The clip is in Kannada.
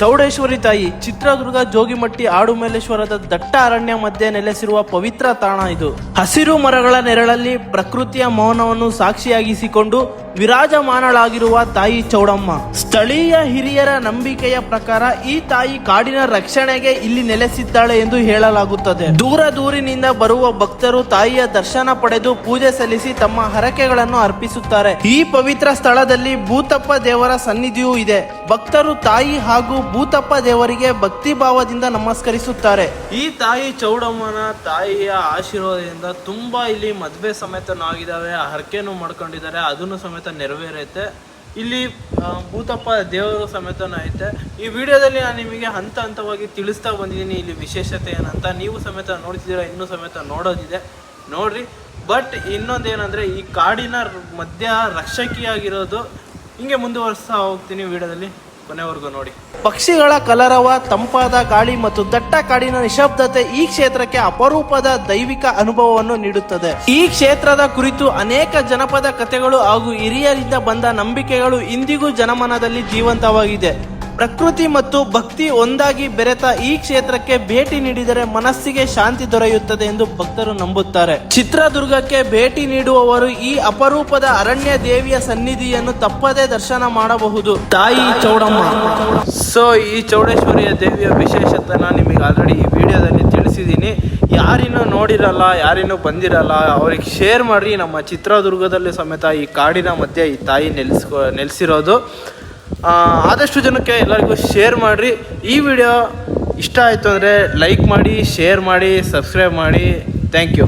ಚೌಡೇಶ್ವರಿ ತಾಯಿ ಚಿತ್ರದುರ್ಗ ಜೋಗಿಮಟ್ಟಿ ಆಡುಮಲ್ಲೇಶ್ವರದ ದಟ್ಟ ಅರಣ್ಯ ಮಧ್ಯೆ ನೆಲೆಸಿರುವ ಪವಿತ್ರ ತಾಣ ಇದು. ಹಸಿರು ಮರಗಳ ನೆರಳಲ್ಲಿ ಪ್ರಕೃತಿಯ ಮೌನವನ್ನು ಸಾಕ್ಷಿಯಾಗಿಸಿಕೊಂಡು ವಿರಾಜಮಾನಳಾಗಿರುವ ತಾಯಿ ಚೌಡಮ್ಮ. ಸ್ಥಳೀಯ ಹಿರಿಯರ ನಂಬಿಕೆಯ ಪ್ರಕಾರ ಈ ತಾಯಿ ಕಾಡಿನ ರಕ್ಷಣೆಗೆ ಇಲ್ಲಿ ನೆಲೆಸಿದ್ದಾಳೆ ಎಂದು ಹೇಳಲಾಗುತ್ತದೆ. ದೂರ ದೂರಿನಿಂದ ಬರುವ ಭಕ್ತರು ತಾಯಿಯ ದರ್ಶನ ಪಡೆದು ಪೂಜೆ ಸಲ್ಲಿಸಿ ತಮ್ಮ ಹರಕೆಗಳನ್ನು ಅರ್ಪಿಸುತ್ತಾರೆ. ಈ ಪವಿತ್ರ ಸ್ಥಳದಲ್ಲಿ ಭೂತಪ್ಪ ದೇವರ ಸನ್ನಿಧಿಯೂ ಇದೆ. ಭಕ್ತರು ತಾಯಿ ಹಾಗೂ ಭೂತಪ್ಪ ದೇವರಿಗೆ ಭಕ್ತಿ ಭಾವದಿಂದ ನಮಸ್ಕರಿಸುತ್ತಾರೆ. ಈ ತಾಯಿ ಚೌಡಮ್ಮನ ತಾಯಿಯ ಆಶೀರ್ವಾದದಿಂದ ತುಂಬಾ ಇಲ್ಲಿ ಮದುವೆ ಸಮೇತನಾಗಿದ್ದಾವೆ, ಹರಕೆನೂ ಮಾಡ್ಕೊಂಡಿದ್ದಾರೆ, ಅದನ್ನು ಸಮೇತ ನೆರವೇರುತ್ತೆ. ಇಲ್ಲಿ ಭೂತಪ್ಪ ದೇವರು ಸಮೇತನ ಐತೆ. ಈ ವಿಡಿಯೋದಲ್ಲಿ ನಾನು ನಿಮಗೆ ಹಂತ ಹಂತವಾಗಿ ತಿಳಿಸ್ತಾ ಬಂದಿದ್ದೀನಿ ಇಲ್ಲಿ ವಿಶೇಷತೆ ಏನಂತ. ನೀವು ಸಮೇತ ನೋಡ್ತಿದ್ದೀರಾ, ಇನ್ನೂ ಸಮೇತ ನೋಡೋದಿದೆ, ನೋಡ್ರಿ. ಬಟ್ ಇನ್ನೊಂದೇನಂದ್ರೆ ಈ ಕಾಡಿನ ಮಧ್ಯ ರಕ್ಷಕಿಯಾಗಿರೋದು ಹಿಂಗೆ ಮುಂದುವರಿಸ್ತಾ ಹೋಗ್ತೀನಿ ವಿಡಿಯೋದಲ್ಲಿ, ಕೊನೆವರೆಗೂ ನೋಡಿ. ಪಕ್ಷಿಗಳ ಕಲರವ, ತಂಪಾದ ಗಾಳಿ ಮತ್ತು ದಟ್ಟ ಕಾಡಿನ ನಿಶಬ್ದತೆ ಈ ಕ್ಷೇತ್ರಕ್ಕೆ ಅಪರೂಪದ ದೈವಿಕ ಅನುಭವವನ್ನು ನೀಡುತ್ತದೆ. ಈ ಕ್ಷೇತ್ರದ ಕುರಿತು ಅನೇಕ ಜನಪದ ಕಥೆಗಳು ಹಾಗೂ ಹಿರಿಯರಿಂದ ಬಂದ ನಂಬಿಕೆಗಳು ಇಂದಿಗೂ ಜನಮನದಲ್ಲಿ ಜೀವಂತವಾಗಿದೆ. ಪ್ರಕೃತಿ ಮತ್ತು ಭಕ್ತಿ ಒಂದಾಗಿ ಬೆರೆತ ಈ ಕ್ಷೇತ್ರಕ್ಕೆ ಭೇಟಿ ನೀಡಿದರೆ ಮನಸ್ಸಿಗೆ ಶಾಂತಿ ದೊರೆಯುತ್ತದೆ ಎಂದು ಭಕ್ತರು ನಂಬುತ್ತಾರೆ. ಚಿತ್ರದುರ್ಗಕ್ಕೆ ಭೇಟಿ ನೀಡುವವರು ಈ ಅಪರೂಪದ ಅರಣ್ಯ ದೇವಿಯ ಸನ್ನಿಧಿಯನ್ನು ತಪ್ಪದೇ ದರ್ಶನ ಮಾಡಬಹುದು. ತಾಯಿ ಚೌಡಮ್ಮ. ಸೊ ಈ ಚೌಡೇಶ್ವರಿಯ ದೇವಿಯ ವಿಶೇಷತೆನ ನಿಮಗೆ ಆಲ್ರೆಡಿ ಈ ವಿಡಿಯೋದಲ್ಲಿ ತಿಳಿಸಿದ್ದೀನಿ. ಯಾರಿನ್ನೂ ನೋಡಿರಲ್ಲ, ಯಾರಿನ್ನೂ ಬಂದಿರಲ್ಲ, ಅವ್ರಿಗೆ ಶೇರ್ ಮಾಡಿ. ನಮ್ಮ ಚಿತ್ರದುರ್ಗದಲ್ಲಿ ಸಮೇತ ಈ ಕಾಡಿನ ಮಧ್ಯೆ ಈ ತಾಯಿ ನೆಲೆಸಿರೋದು. ಆದಷ್ಟು ಜನಕ್ಕೆ ಎಲ್ಲರಿಗೂ ಶೇರ್ ಮಾಡಿರಿ. ಈ ವಿಡಿಯೋ ಇಷ್ಟ ಆಯಿತು ಅಂದರೆ ಲೈಕ್ ಮಾಡಿ, ಶೇರ್ ಮಾಡಿ, ಸಬ್ಸ್ಕ್ರೈಬ್ ಮಾಡಿ. Thank you.